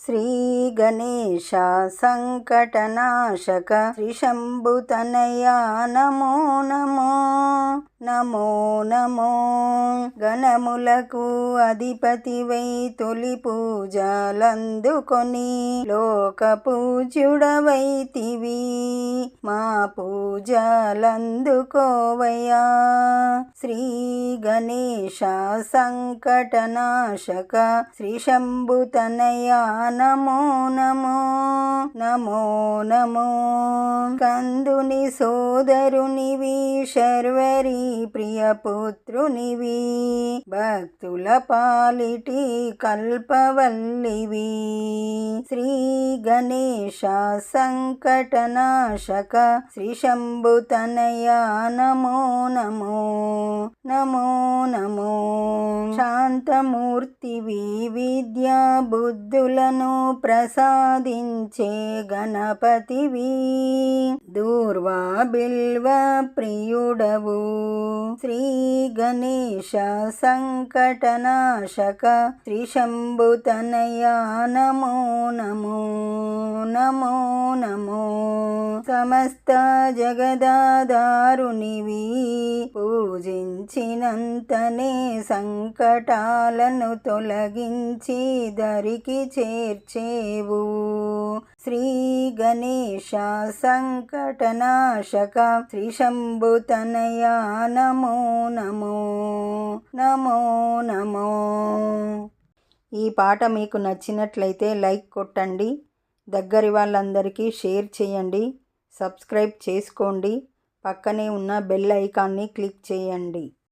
శ్రీ గణేశ సంకటనాశక శ్రీ శంభుతనయా నమో నమో నమో నమో. గణములకు అధిపతివై తొలి పూజలందుకొని లోక పూజ్యుడవైతివి, మా పూజలందుకోవయ్యా. శ్రీ గణేశ సంకటనాశక శ్రీ శంభుతనయా నమో నమో నమో నమో. కందుని సోదరునివి, శర్వరి ప్రియపుత్రునివి, భక్తుల పాలిటి కల్పవల్లివి. శ్రీ గణేశ సంకటనాశక శ్రీ శంభుతనయా నమో నమో నమో నమో. శాంతమూర్తివి, విద్యా బుద్ధులను ప్రసాదించే గణపతివి, దూర్వా బిల్వ ప్రియుడవు. శ్రీ గణేశ సంకటనాశక శ్రీ శంభుతనయా నమో నమో నమో నమో. సమస్త జగదాధారునివి, పూజించినంతనే సంకటాలను తొలగించి దరికి చేర్చేవు. శ్రీ గణేశ సంకటనాశక శ్రీ శంభుతనయా నమో నమో నమో నమో. ఈ పాట మీకు నచ్చినట్లయితే లైక్ కొట్టండి, దగ్గరి వాళ్ళందరికీ షేర్ చేయండి, సబ్స్క్రైబ్ చేసుకోండి, పక్కనే ఉన్న బెల్ ఐకాన్ని క్లిక్ చేయండి.